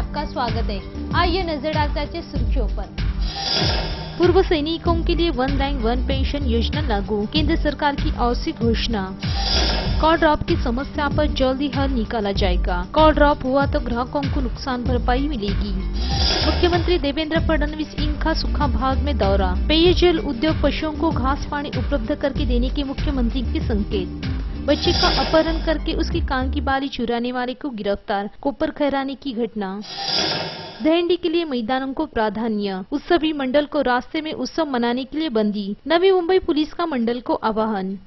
आपका स्वागत है। आइए नजर डालते हैं सुर्खियों पर। पूर्व सैनिकों के लिए 1 रैंक 1 पेंशन योजना लागू, केंद्र सरकार की ओर से घोषणा। कॉल ड्रॉप की समस्या पर जल्द ही हल निकाला जाएगा। कॉल ड्रॉप हुआ तो ग्राहकों को नुकसान भरपाई मिलेगी। मुख्यमंत्री देवेंद्र फडणवीस इनका सुखा भाग में दौरा। पेयजल उद्योग पशुओं को घास पानी उपलब्ध करके देने के मुख्यमंत्री के संकेत। बच्चे का अपहरण करके उसकी कान की बाली चुराने वाले को गिरफ्तार, कोपर खैराने की घटना। दहंडी के लिए मैदानों को प्राधान्य, उत्सवी मंडल को रास्ते में उत्सव मनाने के लिए बंदी। नवी मुंबई पुलिस का मंडल को आह्वान।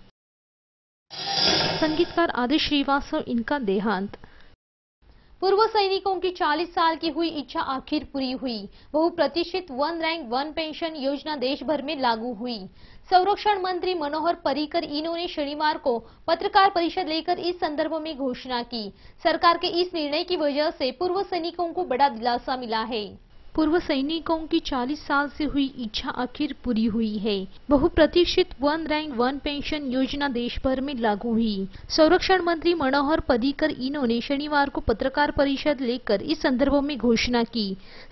संगीतकार आदिश श्रीवास्तव इनका देहांत। पूर्व सैनिकों की 40 साल की हुई इच्छा आखिर पूरी हुई। बहुप्रतीक्षित 1 रैंक 1 पेंशन योजना देश भर में लागू हुई। संरक्षण मंत्री मनोहर पर्रिकर इन्होंने शनिवार को पत्रकार परिषद लेकर इस संदर्भ में घोषणा की। सरकार के इस निर्णय की वजह से पूर्व सैनिकों को बड़ा दिलासा मिला है। पूर्व सैनिकों की 40 साल से हुई इच्छा आखिर पूरी हुई है। बहुप्रतीक्षित 1 रैंक 1 पेंशन योजना देश भर में लागू हुई। संरक्षण मंत्री मनोहर पर्रिकर इन्होंने शनिवार को पत्रकार परिषद लेकर इस संदर्भ में घोषणा की।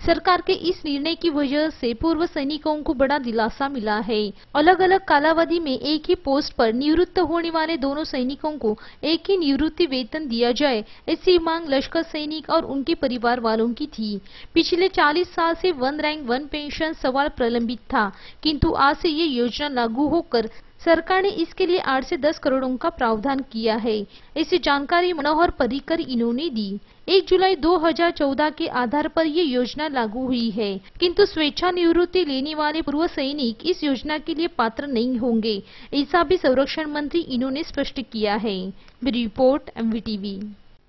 सरकार के इस निर्णय की वजह से पूर्व सैनिकों को बड़ा दिलासा मिला है। अलग अलग कालावधि में एक ही पोस्ट पर निवृत्त होने वाले दोनों सैनिकों को एक ही निवृत्ति वेतन दिया जाए, ऐसी मांग लश्कर सैनिक और उनके परिवार वालों की थी। पिछले 40 साल से 1 रैंक 1 पेंशन सवाल प्रलंबित था, किंतु आज से ये योजना लागू होकर सरकार ने इसके लिए 8 से 10 करोड़ों का प्रावधान किया है। ऐसी जानकारी मनोहर पर्रिकर इन्होंने दी। 1 जुलाई 2014 के आधार पर ये योजना लागू हुई है, किंतु स्वेच्छा निवृत्ति लेने वाले पूर्व सैनिक इस योजना के लिए पात्र नहीं होंगे, ऐसा भी संरक्षण मंत्री इन्होंने स्पष्ट किया है। Report MVTV।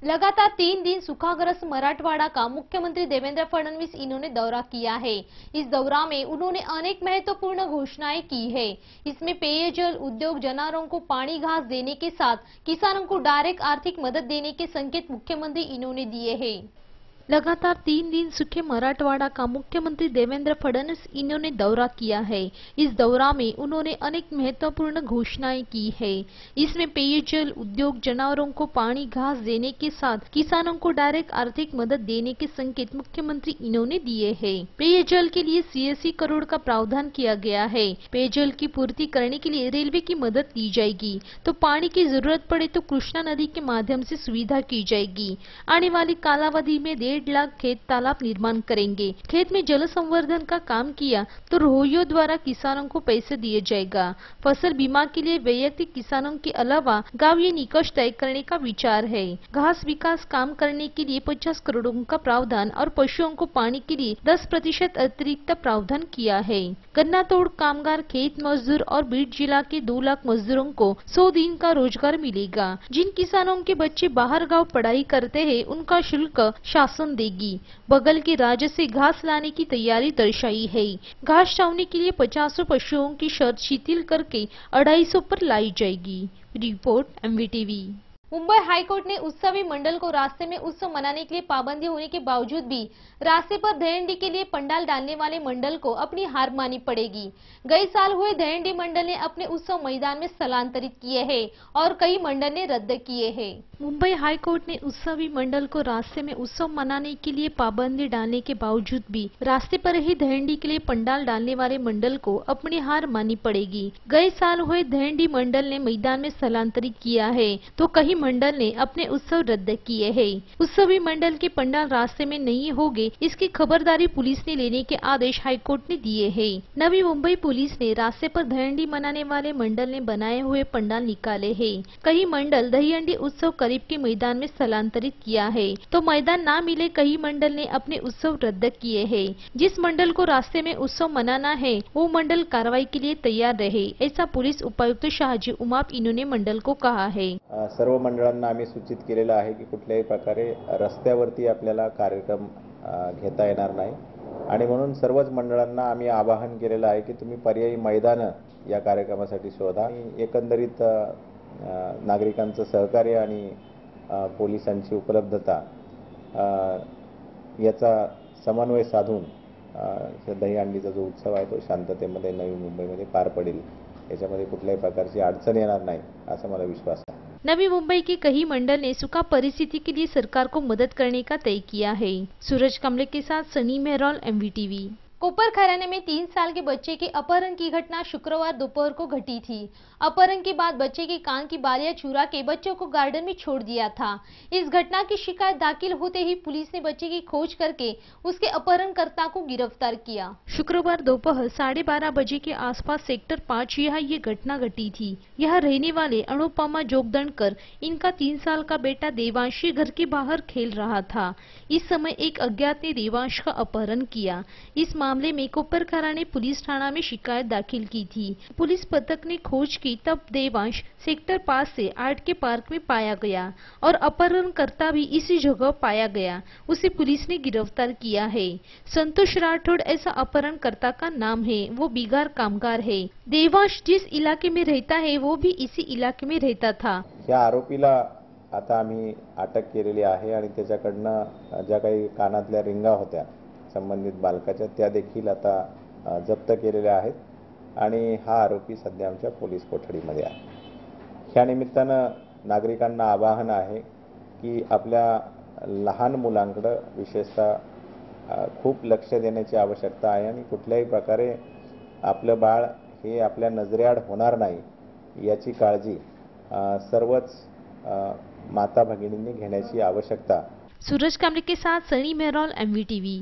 लगातार 3 दिन सूखाग्रस्त मराठवाड़ा का मुख्यमंत्री देवेंद्र फडणवीस इन्होंने दौरा किया है। इस दौरा में उन्होंने अनेक महत्वपूर्ण घोषणाएं की है। इसमें पेयजल उद्योग, जानवरों को पानी घास देने के साथ किसानों को डायरेक्ट आर्थिक मदद देने के संकेत मुख्यमंत्री इन्होंने दिए हैं। लगातार 3 दिन सूखे मराठवाड़ा का मुख्यमंत्री देवेंद्र फडणवीस इन्होंने दौरा किया है। इस दौरा में उन्होंने अनेक महत्वपूर्ण घोषणाएं की है। इसमें पेयजल उद्योग, जानवरों को पानी घास देने के साथ किसानों को डायरेक्ट आर्थिक मदद देने के संकेत मुख्यमंत्री इन्होंने दिए हैं। पेयजल के लिए 86 करोड़ का प्रावधान किया गया है। पेयजल की पूर्ति करने के लिए रेलवे की मदद ली जाएगी, तो पानी की जरूरत पड़े तो कृष्णा नदी के माध्यम से सुविधा की जाएगी। आने वाली कालावधि में 1.5 लाख खेत तालाब निर्माण करेंगे। खेत में जल संवर्धन का काम किया तो रोहियों द्वारा किसानों को पैसे दिए जाएगा। फसल बीमा के लिए वैयक्तिक किसानों के अलावा गांव ये निकष तय करने का विचार है। घास विकास काम करने के लिए 50 करोड़ों का प्रावधान और पशुओं को पानी के लिए 10% अतिरिक्त प्रावधान किया है। गन्ना तोड़ कामगार, खेत मजदूर और बीड जिला के 2 लाख मजदूरों को 100 दिन का रोजगार मिलेगा। जिन किसानों के बच्चे बाहर गाँव पढ़ाई करते हैं, उनका शुल्क शासन देगी। बगल के राज्य से घास लाने की तैयारी दर्शाई है। घास छावनी के लिए 50 पशुओं की शर्त शिथिल करके 250 पर लाई जाएगी। Report MVTV। मुंबई हाईकोर्ट ने उत्सवी मंडल को रास्ते में उत्सव मनाने के लिए पाबंदी होने के बावजूद भी रास्ते पर दहंडी के लिए पंडाल डालने वाले मंडल को अपनी हार माननी पड़ेगी। गए साल हुए दहंडी मंडल ने अपने उत्सव मैदान में स्थलांतरित किए हैं और कई मंडल ने रद्द किए हैं। मुंबई हाईकोर्ट ने उत्सवी मंडल को रास्ते में उत्सव मनाने के लिए पाबंदी डालने के बावजूद भी रास्ते पर ही दहंडी के लिए पंडाल डालने वाले मंडल को अपनी हार माननी पड़ेगी। गए साल हुए दहंडी मंडल ने मैदान में स्थलांतरित किया है, तो कई मंडल ने अपने उत्सव रद्द किए हैं। उत्सवी मंडल के पंडाल रास्ते में नहीं होंगे, इसकी खबरदारी पुलिस ने लेने के आदेश हाईकोर्ट ने दिए हैं। नवी मुंबई पुलिस ने रास्ते पर दहंडी मनाने वाले मंडल ने बनाए हुए पंडाल निकाले हैं। कई मंडल दहीहंडी उत्सव करीब के मैदान में स्थलांतरित किया है, तो मैदान ना मिले कई मंडल ने अपने उत्सव रद्द किए हैं। जिस मंडल को रास्ते में उत्सव मनाना है, वो मंडल कार्रवाई के लिए तैयार रहे, ऐसा पुलिस उपायुक्त शहाजी उमाप इन्होंने मंडल को कहा है। सर्व मंडळांना आम्ही सूचित केलेलं आहे की कुठल्याही प्रकारे रस्त्यावरती आपल्याला कार्यक्रम घेता येणार नाही आणि म्हणून सर्वच मंडळांना आम्ही आवाहन केलेलं आहे की तुम्ही पर्यायी मैदान या कार्यक्रमासाठी शोधा। एकंदरीत नागरिकांचं सहकार्य आणि पोलिसांची उपलब्धता याचा समन्वय साधून दहीहंडीचा जो उत्सव आहे तो शांततेमध्ये नवी मुंबईमध्ये पार पडेल, याच्यामध्ये कुठल्याही प्रकारची अडचण येणार नाही असा मला विश्वास आहे। नवी मुंबई के कई मंडल ने सूखा परिस्थिति के लिए सरकार को मदद करने का तय किया है। सूरज कामले के साथ सनी मेहरौल, MVTV। कोपर खैराने में 3 साल के बच्चे के अपहरण की घटना शुक्रवार दोपहर को घटी थी। अपहरण के बाद बच्चे के कान की बालियां चुरा के बच्चों को गार्डन में छोड़ दिया था। इस घटना की शिकायत दाखिल होते ही पुलिस ने बच्चे की खोज करके उसके अपहरणकर्ता को गिरफ्तार किया। शुक्रवार दोपहर 12:30 बजे के आसपास सेक्टर 5 यहाँ ये घटना घटी थी। यहाँ रहने वाले अनुपमा जोगदंडकर, इनका 3 साल का बेटा देवांश घर के बाहर खेल रहा था। इस समय एक अज्ञात ने देवांश का अपहरण किया। इस मामले में कोपर खैराने पुलिस थाना में शिकायत दाखिल की थी। पुलिस पथक ने खोज की, तब देवांश सेक्टर 5 से आर्ट के पार्क में पाया गया और अपहरणकर्ता भी इसी जगह पाया गया। उसे पुलिस ने गिरफ्तार किया है। संतोष राठौड़ ऐसा अपहरणकर्ता का नाम है। वो बिगार कामगार है। देवांश जिस इलाके में रहता है वो भी इसी इलाके में रहता था। या आरोपीला आता आम्ही अटक केलेली आहे आणि त्याच्याकडनं ज्या काही कानातल्या रिंगा होत्या संबंधित बालकाच्या त्या देखील आता जप्त केलेल्या आहेत आणि हा आरोपी सध्या आमच्या पोलीस कोठडीमध्ये आहे। ह्या निमित्तानं नागरिकांना आवाहन आहे की आपल्या लहान मुलांकडे विशेषतः खूप लक्ष देण्याची आवश्यकता आहे आणि कुठल्याही प्रकारे आपलं बाळ हे आपल्या नजरेआड होणार नाही याची काळजी सर्वच माता भगिनींनी घेण्याची आवश्यकता। सूरज कामले के साथ सनी मेहरौल, MVTV।